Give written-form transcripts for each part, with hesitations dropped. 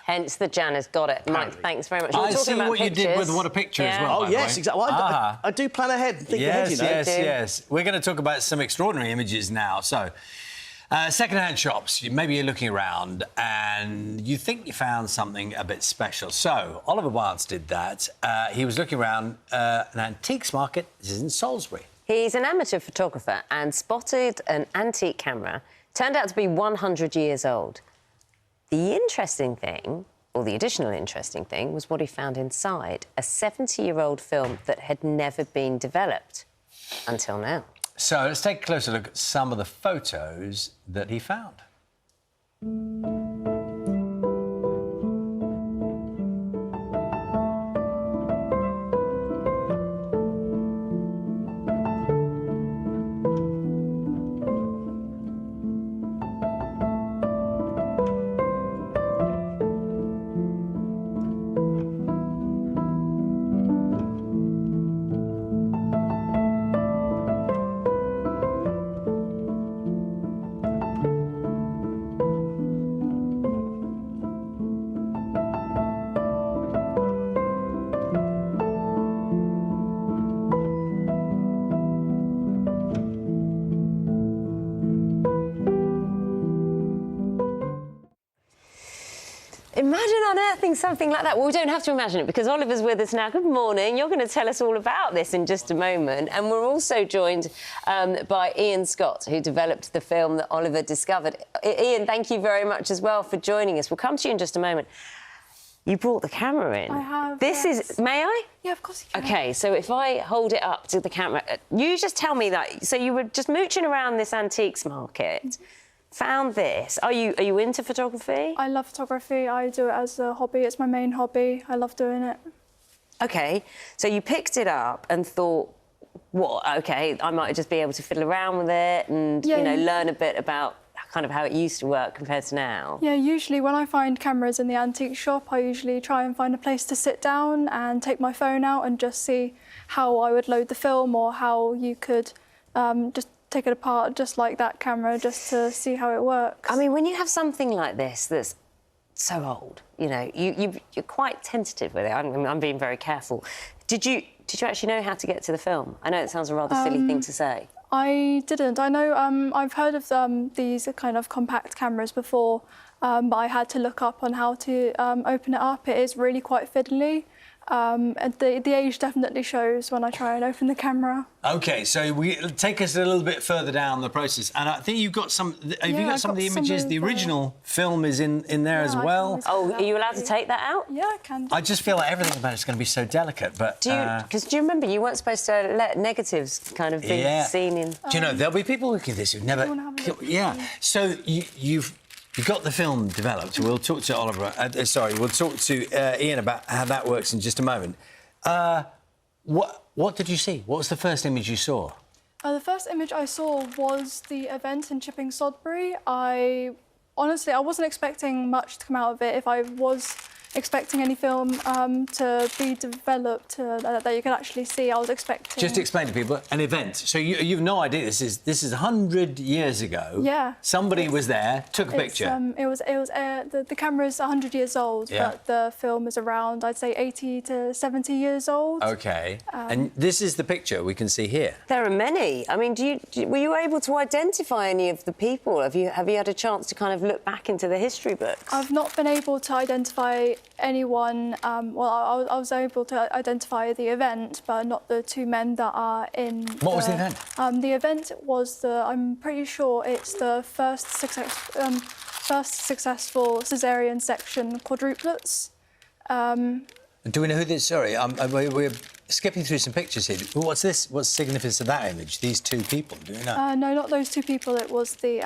Hence the Jan has got it. Mike, thanks very much. I see what you did with What a Picture as well. Oh, yes, exactly. Well, I do plan ahead, think ahead, you know. Yes. We're going to talk about some extraordinary images now. So, second-hand shops. Maybe you're looking around and you think you found something a bit special. So, Oliver Wilde did that. He was looking around an antiques market. This is in Salisbury. He's an amateur photographer and spotted an antique camera. Turned out to be 100 years old. The interesting thing, or the additional interesting thing, was what he found inside. A 70-year-old film that had never been developed until now. So let's take a closer look at some of the photos that he found. Imagine unearthing something like that. Well, we don't have to imagine it because Oliver's with us now. Good morning. You're going to tell us all about this in just a moment. And we're also joined by Ian Scott, who developed the film that Oliver discovered. Ian, thank you very much as well for joining us. We'll come to you in just a moment. You brought the camera in. I have, This is... May I? Yeah, of course you can. OK, so if I hold it up to the camera... You just tell me that... So you were just mooching around this antiques market... Found this. Are you into photography? I love photography. I do it as a hobby. It's my main hobby. I love doing it. OK, so you picked it up and thought, what, OK, I might just be able to fiddle around with it and, you know, learn a bit about kind of how it used to work compared to now. Yeah, usually when I find cameras in the antique shop, I usually try and find a place to sit down and take my phone out and just see how I would load the film or how you could just take it apart just like that camera just to see how it works. I mean, when you have something like this that's so old, you know, you're quite tentative with it. I'm being very careful. Did you actually know how to get to the film? I know it sounds a rather silly thing to say. I didn't. I know I've heard of these kind of compact cameras before, but I had to look up on how to open it up. It is really quite fiddly. And the age definitely shows when I try and open the camera. OK, so take us a little bit further down the process. And I think you've got some... Have you got some of the images? The original film is in there as well. Oh, are you allowed to take that out? Yeah, I can. I just feel like everything about it's going to be so delicate, but... Because do you remember you weren't supposed to let negatives kind of be seen in... Do you know, there'll be people looking at this who've never... Yeah. So You've got the film developed. We'll talk to Oliver... we'll talk to Ian about how that works in just a moment. What did you see? What was the first image you saw? The first image I saw was the event in Chipping Sodbury. Honestly, I wasn't expecting much to come out of it. If I was expecting any film to be developed that you can actually see, I was expecting... Just explain to people, an event. So you've no idea, this is 100 years ago. Yeah. Somebody was there, took a picture. The camera's 100 years old, but the film is around, I'd say, 80 to 70 years old. OK. And this is the picture we can see here. There are many. I mean, were you able to identify any of the people? Have you had a chance to kind of look back into the history books? I've not been able to identify anyone. Well, I was able to identify the event, but not the two men that are in... What was the event? The event was I'm pretty sure it's the first successful caesarean section quadruplets. Do we know who this... Sorry, we're skipping through some pictures here. What's this? What's the significance of that image? These two people, do you know? No, not those two people. It was the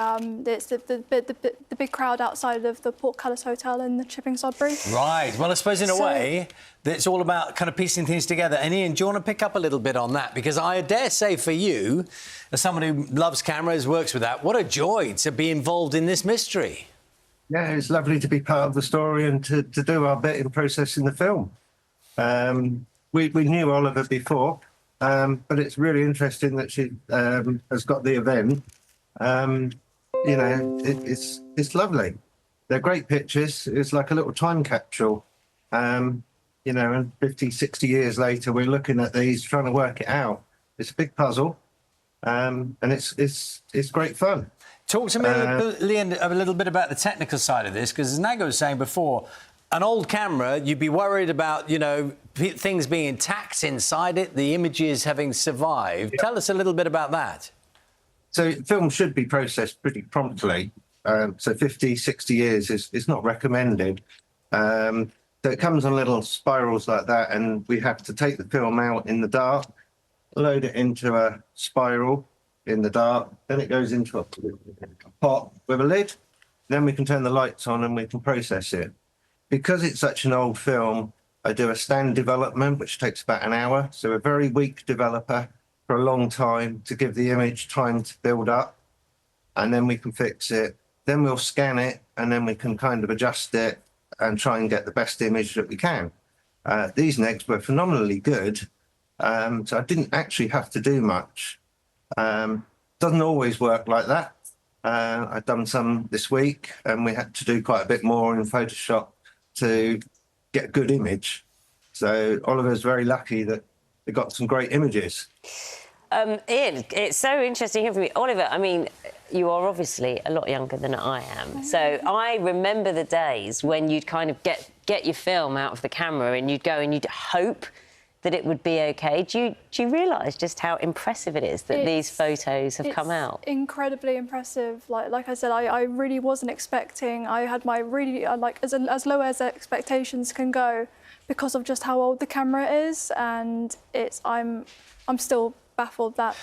big crowd outside of the Portcullis Hotel in the Chipping Sodbury. Right. Well, I suppose in a way it's all about kind of piecing things together. And Ian, do you want to pick up a little bit on that? Because I dare say for you, as someone who loves cameras, works with that, what a joy to be involved in this mystery. Yeah, it's lovely to be part of the story and to do our bit in processing the film. We knew Oliver before, but it's really interesting that she has got the event. You know, it's lovely. they're great pictures. It's like a little time capsule. You know, and 50, 60 years later, we're looking at these, trying to work it out. It's a big puzzle, and it's great fun. Talk to me, Liam, a little bit about the technical side of this, because as Naga was saying before, an old camera, you'd be worried about, you know, things being intact inside it, the images having survived. Tell us a little bit about that. So film should be processed pretty promptly. So 50, 60 years is not recommended. So it comes on little spirals like that, and we have to take the film out in the dark, load it into a spiral in the dark, then it goes into a pot with a lid, then we can turn the lights on and we can process it. Because it's such an old film, I do a stand development, which takes about an hour. So a very weak developer for a long time to give the image time to build up, and then we can fix it. Then we'll scan it, and then we can kind of adjust it and try and get the best image that we can. These negs were phenomenally good, so I didn't actually have to do much. Doesn't always work like that. I've done some this week, and we had to do quite a bit more in Photoshop to get a good image. So Oliver's very lucky that we got some great images. Ian, it's so interesting hearing from you. Oliver, I mean, you are obviously a lot younger than I am. So I remember the days when you'd kind of get your film out of the camera and you'd go and you'd hope that it would be OK. Do you realise just how impressive it is that these photos have come out? Incredibly impressive. Like I said, I really wasn't expecting. I had my really, as low as expectations can go because of just how old the camera is. And I'm still baffled that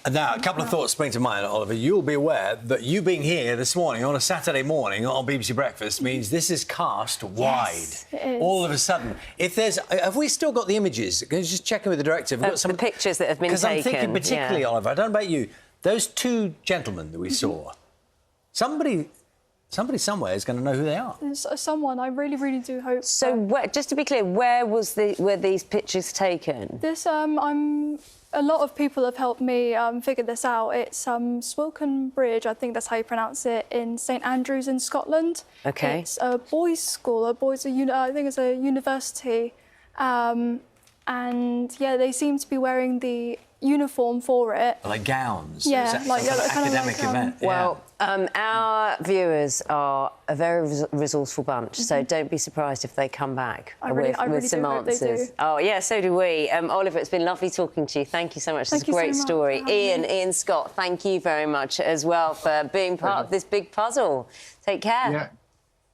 Now, a couple of thoughts spring to mind, Oliver. You'll be aware that you being here this morning on a Saturday morning on BBC Breakfast means this is cast wide. It is. All of a sudden. If there's... Have we still got the images? Can you just check in with the director? We've got some the pictures that have been taken. Because I'm thinking particularly, Oliver, I don't know about you, those two gentlemen that we saw, somebody somewhere is going to know who they are. There's someone, I really, really do hope. So, just to be clear, where were these pictures taken? This, a lot of people have helped me figure this out. It's Swilcan Bridge, I think that's how you pronounce it, in St Andrews in Scotland. OK. It's a boys' school, I think it's a university. And, yeah, they seem to be wearing the uniform for it. Like gowns? Yeah, kind of academic event? Well, our viewers are a very resourceful bunch, so don't be surprised if they come back with some answers. Oh, yeah, so do we. Oliver, it's been lovely talking to you. Thank you so much. It's a great story. Ian Scott, thank you very much as well for being part of this big puzzle. Take care. Yeah.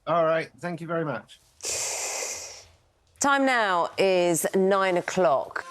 All right. Thank you very much. Time now is 9 o'clock.